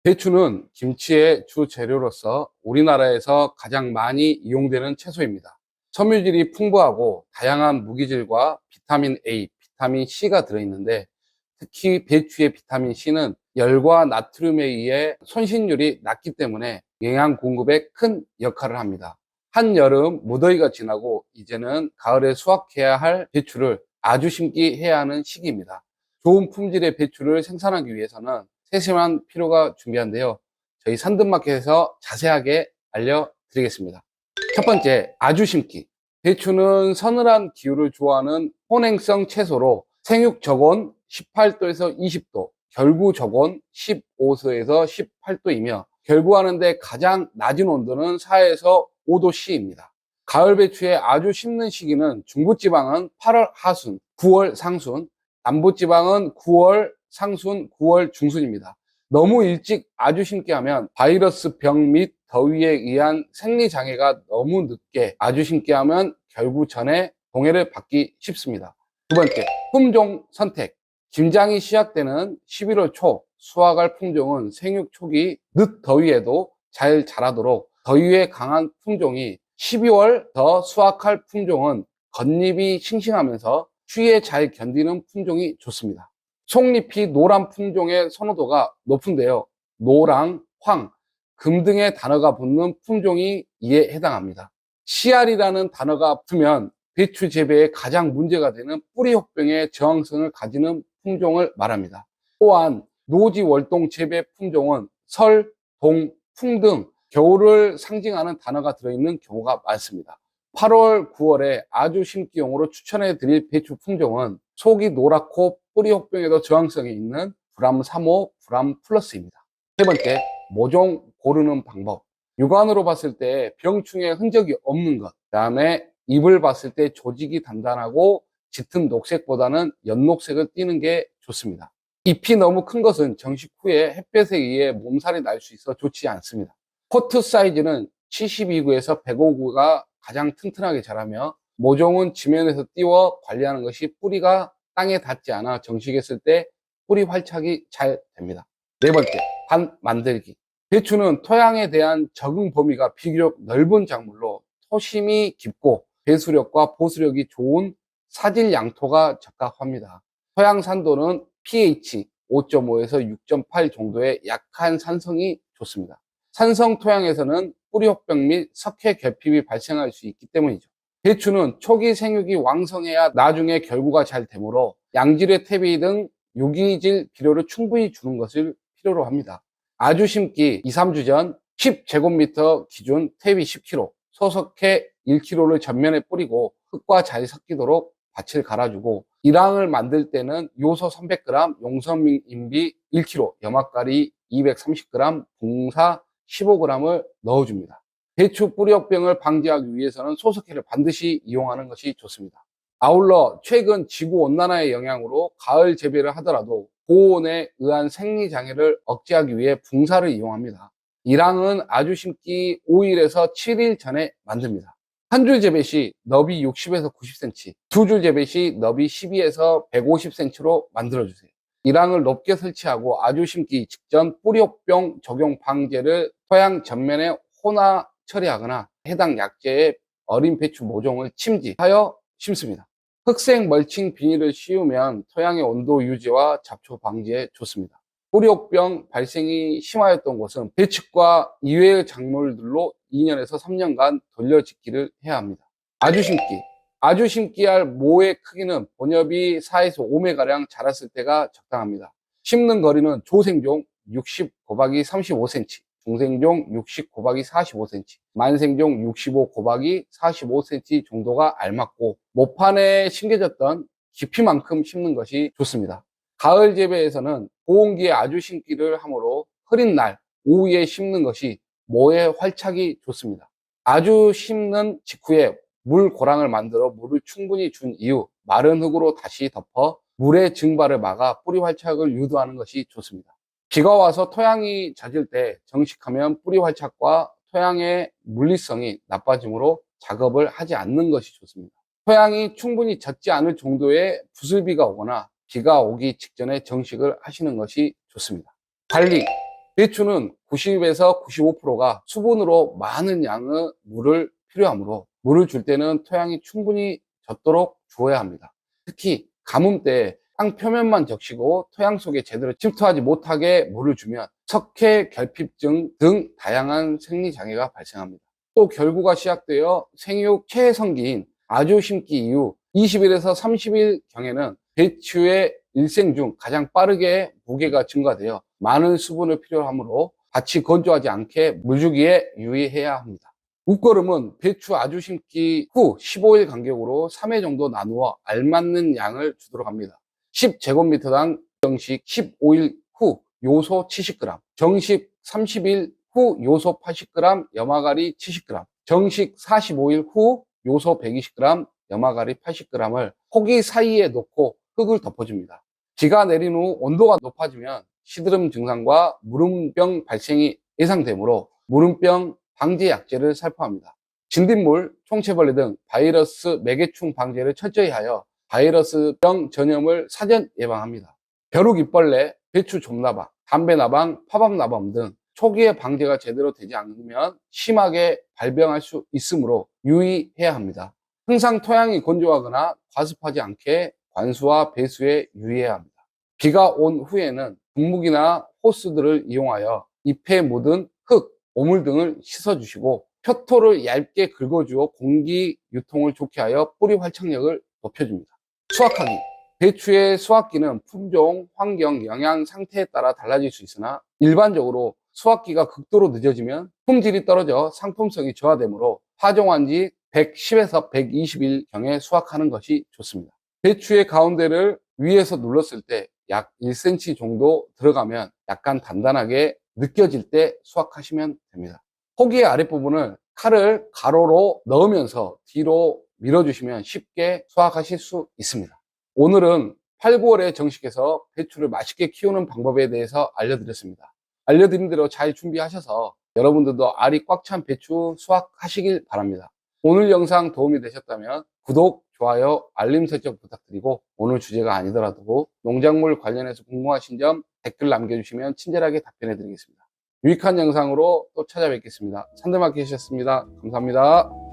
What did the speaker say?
배추는 김치의 주 재료로서 우리나라에서 가장 많이 이용되는 채소입니다. 섬유질이 풍부하고 다양한 무기질과 비타민 A, 비타민 C가 들어있는데 특히 배추의 비타민 C는 열과 나트륨에 의해 손실률이 낮기 때문에 영양 공급에 큰 역할을 합니다. 한여름 무더위가 지나고 이제는 가을에 수확해야 할 배추를 아주 심기 해야 하는 시기입니다. 좋은 품질의 배추를 생산하기 위해서는 세심한 필요가 중요한데요. 저희 산든마켓에서 자세하게 알려드리겠습니다. 첫 번째, 아주 심기. 배추는 서늘한 기후를 좋아하는 혼행성 채소로 생육 적온 18도에서 20도, 결구 적온 15도에서 18도이며 결구하는데 가장 낮은 온도는 4에서 5도씨입니다. 가을 배추의 아주 심는 시기는 중부지방은 8월 하순, 9월 상순, 남부지방은 9월 상순, 9월 중순입니다. 너무 일찍 아주 심게 하면 바이러스 병 및 더위에 의한 생리장애가 너무 늦게 아주 심게 하면 결구 전에 동해를 받기 쉽습니다. 두 번째, 품종 선택. 김장이 시작되는 11월 초 수확할 품종은 생육 초기 늦더위에도 잘 자라도록 더위에 강한 품종이 12월 더 수확할 품종은 겉잎이 싱싱하면서 추위에 잘 견디는 품종이 좋습니다. 속잎이 노란 품종의 선호도가 높은데요. 노랑, 황, 금 등의 단어가 붙는 품종이 이에 해당합니다. 씨알이라는 단어가 붙으면 배추 재배에 가장 문제가 되는 뿌리 혹병의 저항성을 가지는 품종을 말합니다. 또한 노지 월동 재배 품종은 설, 동, 풍 등 겨울을 상징하는 단어가 들어있는 경우가 많습니다. 8월, 9월에 아주 심기용으로 추천해 드릴 배추 품종은 속이 노랗고 뿌리 혹병에도 저항성이 있는 브람 3호, 브람 플러스입니다. 세 번째, 모종 고르는 방법. 육안으로 봤을 때 병충해 흔적이 없는 것, 그 다음에 잎을 봤을 때 조직이 단단하고 짙은 녹색보다는 연녹색을 띠는 게 좋습니다. 잎이 너무 큰 것은 정식 후에 햇볕에 의해 몸살이 날 수 있어 좋지 않습니다. 포트 사이즈는 72구에서 105구가 가장 튼튼하게 자라며 모종은 지면에서 띄워 관리하는 것이 뿌리가 땅에 닿지 않아 정식했을 때 뿌리 활착이 잘 됩니다. 네 번째, 반 만들기. 배추는 토양에 대한 적응 범위가 비교적 넓은 작물로 토심이 깊고 배수력과 보수력이 좋은 사질 양토가 적합합니다. 토양 산도는 pH 5.5에서 6.8 정도의 약한 산성이 좋습니다. 산성 토양에서는 뿌리 혹병 및 석회 결핍이 발생할 수 있기 때문이죠. 배추는 초기 생육이 왕성해야 나중에 결구가 잘 되므로 양질의 퇴비 등 유기질 비료를 충분히 주는 것을 필요로 합니다. 아주 심기 2, 3주 전 10제곱미터 기준 퇴비 10kg, 소석회 1kg를 전면에 뿌리고 흙과 잘 섞이도록 밭을 갈아주고 일항을 만들 때는 요소 300g, 용선인비 1kg, 염화가리 230g, 붕사 15g을 넣어줍니다. 배추 뿌리 혹병을 방지하기 위해서는 소석회를 반드시 이용하는 것이 좋습니다. 아울러 최근 지구온난화의 영향으로 가을 재배를 하더라도 고온에 의한 생리장애를 억제하기 위해 붕사를 이용합니다. 일항은 아주 심기 5일에서 7일 전에 만듭니다. 한 줄 재배 시 너비 60에서 90cm, 두 줄 재배 시 너비 12에서 150cm로 만들어주세요. 일항을 높게 설치하고 아주 심기 직전 뿌리 혹병 적용 방제를 토양 전면에 호나 처리하거나 해당 약재의 어린 배추 모종을 침지하여 심습니다. 흑색 멀칭 비닐을 씌우면 토양의 온도 유지와 잡초 방지에 좋습니다. 뿌리 혹병 발생이 심하였던 곳은 배측과 이외의 작물들로 2년에서 3년간 돌려짓기를 해야 합니다. 아주 심기. 아주 심기할 모의 크기는 본엽이 4에서 5m가량 자랐을 때가 적당합니다. 심는 거리는 조생종 60 곱하기 35cm, 중생종 60 곱하기 45cm, 만생종 65 곱하기 45cm 정도가 알맞고 모판에 심겨졌던 깊이만큼 심는 것이 좋습니다. 가을 재배에서는 고온기에 아주 심기를 하므로 흐린 날 오후에 심는 것이 모의 활착이 좋습니다. 아주 심는 직후에 물 고랑을 만들어 물을 충분히 준 이후 마른 흙으로 다시 덮어 물의 증발을 막아 뿌리 활착을 유도하는 것이 좋습니다. 비가 와서 토양이 젖을 때 정식하면 뿌리 활착과 토양의 물리성이 나빠지므로 작업을 하지 않는 것이 좋습니다. 토양이 충분히 젖지 않을 정도의 부슬비가 오거나 비가 오기 직전에 정식을 하시는 것이 좋습니다. 관리. 배추는 90에서 95%가 수분으로 많은 양의 물을 필요하므로 물을 줄 때는 토양이 충분히 젖도록 주어야 합니다. 특히 가뭄 때 땅 표면만 적시고 토양 속에 제대로 침투하지 못하게 물을 주면 석회 결핍증 등 다양한 생리장애가 발생합니다. 또 결구가 시작되어 생육 최성기인 아주 심기 이후 20일에서 30일경에는 배추의 일생 중 가장 빠르게 무게가 증가되어 많은 수분을 필요로 하므로 밭이 건조하지 않게 물주기에 유의해야 합니다. 웃거름은 배추 아주 심기 후 15일 간격으로 3회 정도 나누어 알맞는 양을 주도록 합니다. 10제곱미터당 정식 15일 후 요소 70g, 정식 30일 후 요소 80g, 염화가리 70g, 정식 45일 후 요소 120g, 염화가리 80g을 포기 사이에 놓고 흙을 덮어줍니다. 비가 내린 후 온도가 높아지면 시드름 증상과 무름병 발생이 예상되므로 무름병 방지 약제를 살포합니다. 진딧물, 총체벌레 등 바이러스 매개충 방제를 철저히 하여 바이러스병 전염을 사전 예방합니다. 벼룩이벌레, 배추 좀나방, 담배나방, 파밤나방 등 초기에 방제가 제대로 되지 않으면 심하게 발병할 수 있으므로 유의해야 합니다. 항상 토양이 건조하거나 과습하지 않게 관수와 배수에 유의해야 합니다. 비가 온 후에는 분무기나 호스들을 이용하여 잎에 묻은 흙, 오물 등을 씻어주시고 표토를 얇게 긁어주어 공기 유통을 좋게 하여 뿌리 활착력을 높여줍니다. 수확하기. 배추의 수확기는 품종, 환경, 영양 상태에 따라 달라질 수 있으나 일반적으로 수확기가 극도로 늦어지면 품질이 떨어져 상품성이 저하되므로 파종한 지 110에서 120일경에 수확하는 것이 좋습니다. 배추의 가운데를 위에서 눌렀을 때 약 1cm 정도 들어가면 약간 단단하게 느껴질 때 수확하시면 됩니다. 포기의 아랫부분을 칼을 가로로 넣으면서 뒤로 밀어주시면 쉽게 수확하실 수 있습니다. 오늘은 8, 9월에 정식해서 배추를 맛있게 키우는 방법에 대해서 알려드렸습니다. 알려드린 대로 잘 준비하셔서 여러분들도 알이 꽉 찬 배추 수확하시길 바랍니다. 오늘 영상 도움이 되셨다면 구독, 좋아요, 알림 설정 부탁드리고 오늘 주제가 아니더라도 농작물 관련해서 궁금하신 점 댓글 남겨주시면 친절하게 답변해 드리겠습니다. 유익한 영상으로 또 찾아뵙겠습니다. 산들마켓이었습니다. 감사합니다.